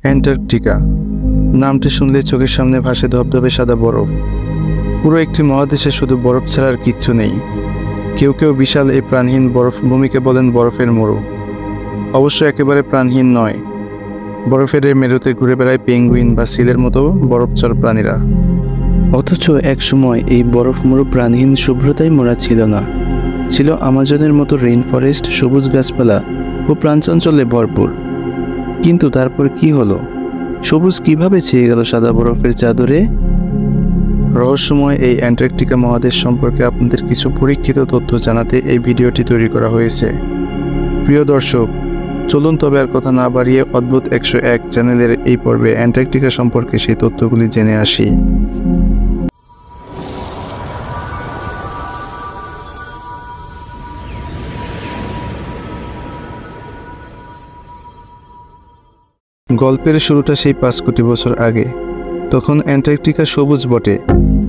Antarctica নামটি শুনলে চোখের সামনে ভাসে ধবধবে সাদা বরফ। পুরো একটি মহাদেশে শুধু বরফ ছাড়া আর কিচ্ছু নেই। কেউ কেউ বিশাল এই প্রাণহীন বরফ ভূমিকে বলেন বরফের মরু। অবশ্য একেবারে প্রাণহীন নয়। বরফের এই মেরুতে ঘুরে বেড়ায় পেঙ্গুইন বা সিলের মতো বরফচর প্রাণীরা। অথচ একসময় এই বরফমরু প্রাণহীন শুভ্রতায় মোড়া ছিল না, ছিল আমাজনের মতো রেইন ফরেস্ট, সবুজ গাছপালা ও প্রাণচঞ্চলে ভরপুর। কিন্তু তারপর কি হলো? সবুজ কিভাবে ছেয়ে গেল সাদা বরফের চাদরে? রহস্যময় এই অ্যান্টার্কটিকা মহাদেশ সম্পর্কে আপনাদের কিছু পরীক্ষিত তথ্য জানাতে এই ভিডিওটি তৈরি করা হয়েছে। প্রিয় দর্শক, চলুন তবে আর কথা না বাড়িয়ে অদ্ভুত 101 চ্যানেলের এই পর্বে অ্যান্টার্কটিকা সম্পর্কে সেই তথ্যগুলি জেনে আসি। গল্পের শুরুটা সেই 5 কোটি বছর আগে। তখন অ্যান্টার্কটিকা সবুজ বটে,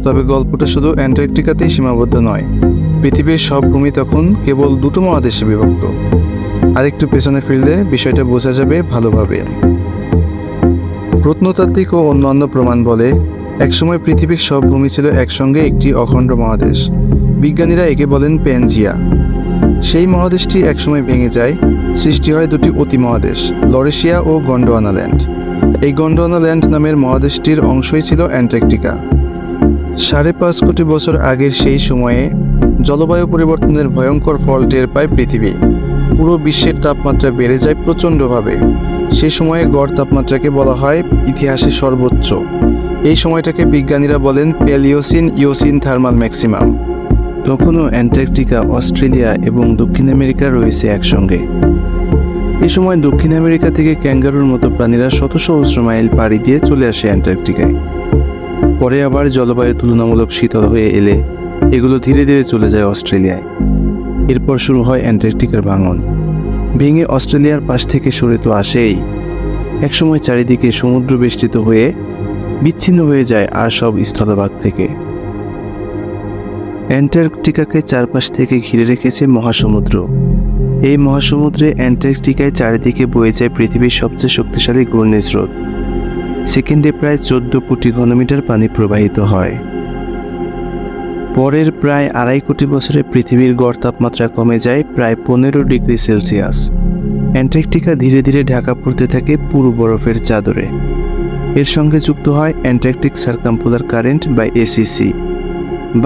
তবে গল্পটা শুধু অ্যান্টার্কটিকাতেই সীমাবদ্ধ নয়। পৃথিবীর সব ভূমি তখন কেবল 2টো মহাদেশে বিভক্ত। আরেকটু পেছনে ফিরলে বিষয়টা বোঝা যাবে ভালোভাবে। প্রত্নতাত্ত্বিক ও অন্যান্য প্রমাণ বলে একসময় পৃথিবীর সব ভূমি ছিল একসঙ্গে একটি অখণ্ড মহাদেশ। বিজ্ঞানীরা একে বলেন প্যানজিয়া। সেই মহাদেশটি একসময় ভেঙে যায়, সৃষ্টি হয় 2টি অতিমহাদেশ, লরেশিয়া ও গন্ডোয়ানা ল্যান্ড। এই গন্ডোয়ানা ল্যান্ড নামের মহাদেশটির অংশই ছিল অ্যান্টার্কটিকা। 5.5 কোটি বছর আগের সেই সময়ে জলবায়ু পরিবর্তনের ভয়ঙ্কর ফল টের পায় পৃথিবী। পুরো বিশ্বের তাপমাত্রা বেড়ে যায় প্রচণ্ডভাবে। সেই সময়ে গড় তাপমাত্রাকে বলা হয় ইতিহাসে সর্বোচ্চ। এই সময়টাকে বিজ্ঞানীরা বলেন প্যালিওসিন ইওসিন থার্মাল ম্যাক্সিমাম। তখনও অ্যান্টার্কটিকা, অস্ট্রেলিয়া এবং দক্ষিণ আমেরিকা রয়েছে একসঙ্গে। এই সময় দক্ষিণ আমেরিকা থেকে ক্যাঙ্গারুর মতো প্রাণীরা শত সহস্র মাইল পাড়ি দিয়ে চলে আসে অ্যান্টার্কটিকায়। পরে আবার জলবায়ু তুলনামূলক শীতল হয়ে এলে এগুলো ধীরে ধীরে চলে যায় অস্ট্রেলিয়ায়। এরপর শুরু হয় অ্যান্টার্কটিকার ভাঙন। ভেঙে অস্ট্রেলিয়ার পাশ থেকে সরে তো আসেই, একসময় চারিদিকে সমুদ্র বেষ্টিত হয়ে বিচ্ছিন্ন হয়ে যায় আর সব স্থলভাগ থেকে। অ্যান্টার্কটিকাকে চারপাশ থেকে ঘিরে রেখেছে মহাসমুদ্র। এই মহাসমুদ্রে অ্যান্টার্কটিকায় চারিদিকে বয়ে যায় পৃথিবীর সবচেয়ে শক্তিশালী ঘূর্ণিস্রোত। সেকেন্ডে প্রায় 14 কোটি ঘনমিটার পানি প্রবাহিত হয়। পরের প্রায় 2.5 কোটি বছরে পৃথিবীর গড় তাপমাত্রা কমে যায় প্রায় 15 ডিগ্রি সেলসিয়াস। অ্যান্টার্কটিকা ধীরে ধীরে ঢাকা পড়তে থাকে পুরো বরফের চাদরে। এর সঙ্গে যুক্ত হয় অ্যান্টার্কটিক সার্কামপোলার কারেন্ট বা এসিসি।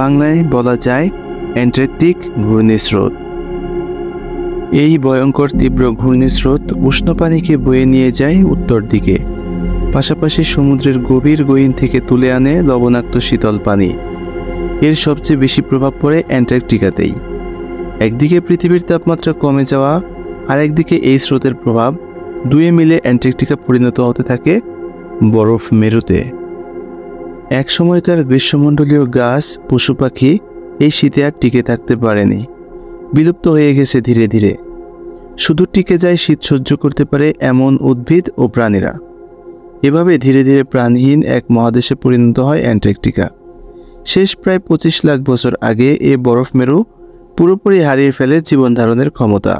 বাংলায় বলা যায় অ্যান্টার্কটিক ঘূর্ণিস্রোত। এই ভয়ঙ্কর তীব্র ঘূর্ণিস্রোত উষ্ণ পানিকে বয়ে নিয়ে যায় উত্তর দিকে, পাশাপাশি সমুদ্রের গভীর গহীন থেকে তুলে আনে লবণাক্ত শীতল পানি। এর সবচেয়ে বেশি প্রভাব পড়ে অ্যান্টার্কটিকাতেই। একদিকে পৃথিবীর তাপমাত্রা কমে যাওয়া, আর একদিকে এই স্রোতের প্রভাব, দুয়ে মিলে অ্যান্টার্কটিকা পরিণত হতে থাকে বরফ মেরুতে। এক সময়কার গ্রীষ্মমণ্ডলীয় গাছ, পশু পাখি এই শীতে আর টিকে থাকতে পারেনি, বিলুপ্ত হয়ে গেছে ধীরে ধীরে। শুধু টিকে যায় শীত সহ্য করতে পারে এমন উদ্ভিদ ও প্রাণীরা। এভাবে ধীরে ধীরে প্রাণহীন এক মহাদেশে পরিণত হয় অ্যান্টার্কটিকা। শেষ প্রায় 25 লাখ বছর আগে এ বরফ মেরু পুরোপুরি হারিয়ে ফেলে জীবন ধারণের ক্ষমতা।